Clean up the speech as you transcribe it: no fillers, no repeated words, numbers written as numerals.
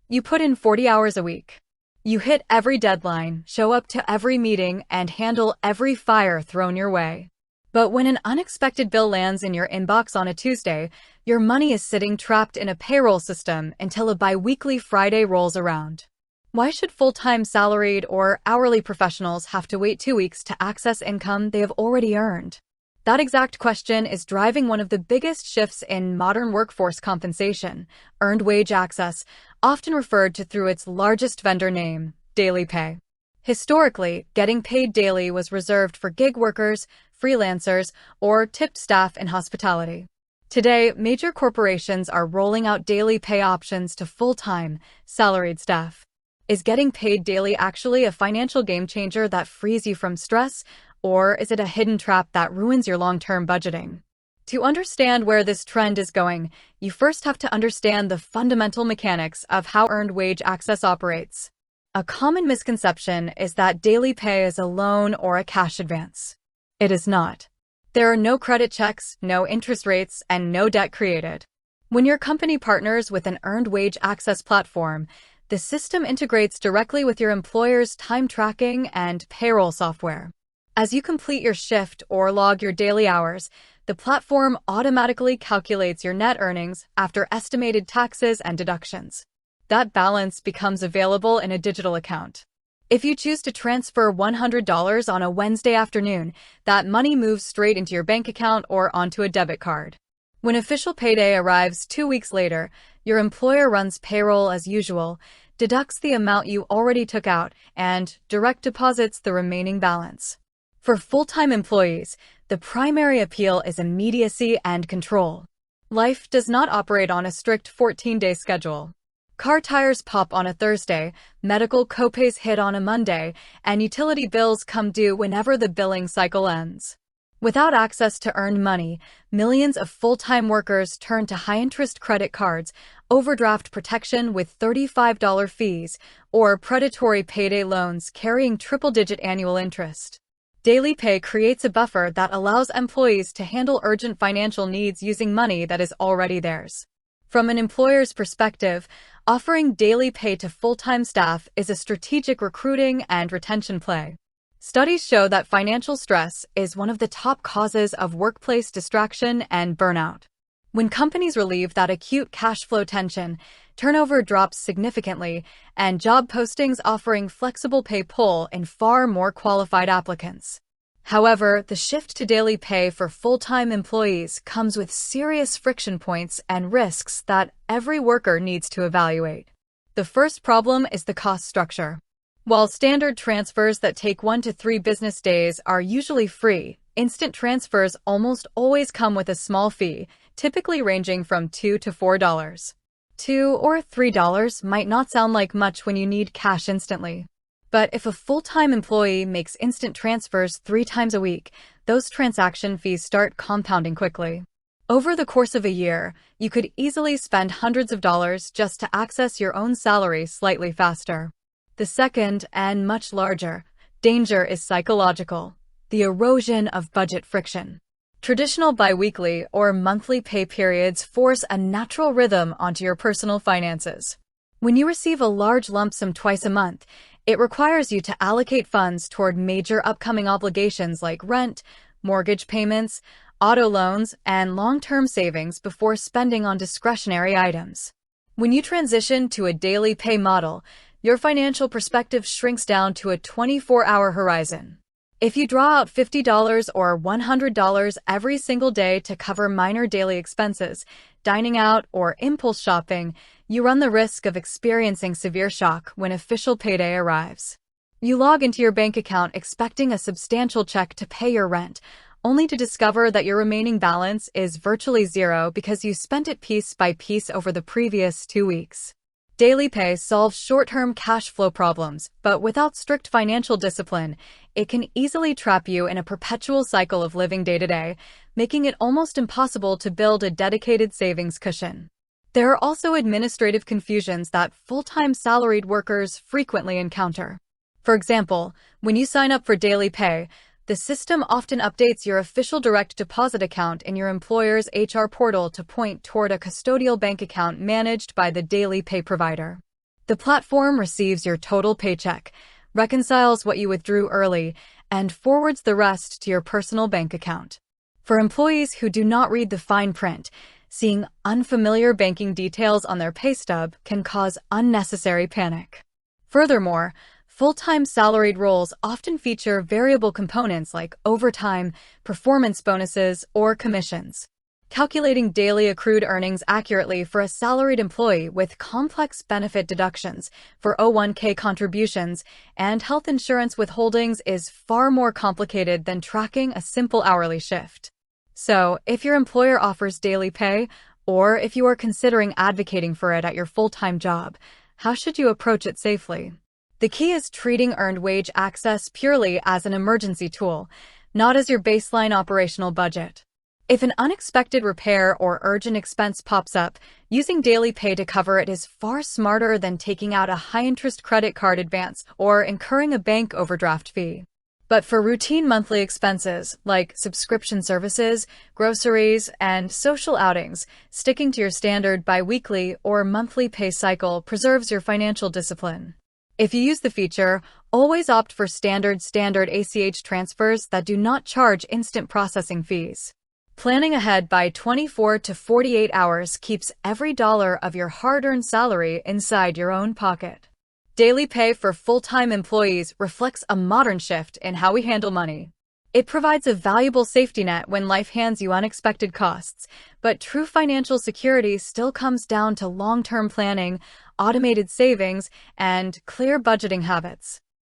You put in 40 hours a week. You hit every deadline, show up to every meeting, and handle every fire thrown your way. But when an unexpected bill lands in your inbox on a Tuesday, your money is sitting trapped in a payroll system until a bi-weekly Friday rolls around. Why should full-time salaried or hourly professionals have to wait 2 weeks to access income they have already earned? That exact question is driving one of the biggest shifts in modern workforce compensation, earned wage access, often referred to through its largest vendor name, DailyPay. Historically, getting paid daily was reserved for gig workers, freelancers, or tipped staff in hospitality. Today, major corporations are rolling out daily pay options to full-time, salaried staff. Is getting paid daily actually a financial game changer that frees you from stress, or is it a hidden trap that ruins your long-term budgeting? To understand where this trend is going, you first have to understand the fundamental mechanics of how earned wage access operates. A common misconception is that daily pay is a loan or a cash advance. It is not. There are no credit checks, no interest rates, and no debt created. When your company partners with an earned wage access platform, the system integrates directly with your employer's time tracking and payroll software. As you complete your shift or log your daily hours, the platform automatically calculates your net earnings after estimated taxes and deductions. That balance becomes available in a digital account. If you choose to transfer $100 on a Wednesday afternoon, that money moves straight into your bank account or onto a debit card. When official payday arrives 2 weeks later, your employer runs payroll as usual, deducts the amount you already took out, and direct deposits the remaining balance. For full-time employees, the primary appeal is immediacy and control. Life does not operate on a strict 14-day schedule. Car tires pop on a Thursday, medical copays hit on a Monday, and utility bills come due whenever the billing cycle ends. Without access to earned money, millions of full-time workers turn to high-interest credit cards, overdraft protection with $35 fees, or predatory payday loans carrying triple-digit annual interest. DailyPay creates a buffer that allows employees to handle urgent financial needs using money that is already theirs. From an employer's perspective, offering daily pay to full-time staff is a strategic recruiting and retention play. Studies show that financial stress is one of the top causes of workplace distraction and burnout. When companies relieve that acute cash flow tension, turnover drops significantly, and job postings offering flexible pay pull in far more qualified applicants. However, the shift to daily pay for full-time employees comes with serious friction points and risks that every worker needs to evaluate. The first problem is the cost structure. While standard transfers that take 1 to 3 business days are usually free, instant transfers almost always come with a small fee, typically ranging from $2 to $4. $2 or $3 might not sound like much when you need cash instantly. But if a full-time employee makes instant transfers 3 times a week, those transaction fees start compounding quickly. Over the course of a year, you could easily spend hundreds of dollars just to access your own salary slightly faster. The second, and much larger, danger is psychological: the erosion of budget friction. Traditional biweekly or monthly pay periods force a natural rhythm onto your personal finances. When you receive a large lump sum twice a month, it requires you to allocate funds toward major upcoming obligations like rent, mortgage payments, auto loans, and long-term savings before spending on discretionary items. When you transition to a daily pay model, your financial perspective shrinks down to a 24-hour horizon. If you draw out $50 or $100 every single day to cover minor daily expenses, dining out, or impulse shopping, you run the risk of experiencing severe shock when official payday arrives. You log into your bank account expecting a substantial check to pay your rent, only to discover that your remaining balance is virtually zero because you spent it piece by piece over the previous 2 weeks. DailyPay solves short-term cash flow problems, but without strict financial discipline, it can easily trap you in a perpetual cycle of living day-to-day, making it almost impossible to build a dedicated savings cushion. There are also administrative confusions that full-time salaried workers frequently encounter. For example, when you sign up for DailyPay, the system often updates your official direct deposit account in your employer's HR portal to point toward a custodial bank account managed by the DailyPay provider. The platform receives your total paycheck, reconciles what you withdrew early, and forwards the rest to your personal bank account. For employees who do not read the fine print, seeing unfamiliar banking details on their pay stub can cause unnecessary panic. Furthermore, full-time salaried roles often feature variable components like overtime, performance bonuses, or commissions. Calculating daily accrued earnings accurately for a salaried employee with complex benefit deductions for 401(k) contributions and health insurance withholdings is far more complicated than tracking a simple hourly shift. So, if your employer offers daily pay, or if you are considering advocating for it at your full-time job, how should you approach it safely? The key is treating earned wage access purely as an emergency tool, not as your baseline operational budget. If an unexpected repair or urgent expense pops up, using daily pay to cover it is far smarter than taking out a high-interest credit card advance or incurring a bank overdraft fee. But for routine monthly expenses like subscription services, groceries, and social outings, sticking to your standard bi-weekly or monthly pay cycle preserves your financial discipline. If you use the feature, always opt for standard ACH transfers that do not charge instant processing fees. Planning ahead by 24 to 48 hours keeps every dollar of your hard-earned salary inside your own pocket. Daily pay for full-time employees reflects a modern shift in how we handle money. It provides a valuable safety net when life hands you unexpected costs, but true financial security still comes down to long-term planning, automated savings, and clear budgeting habits.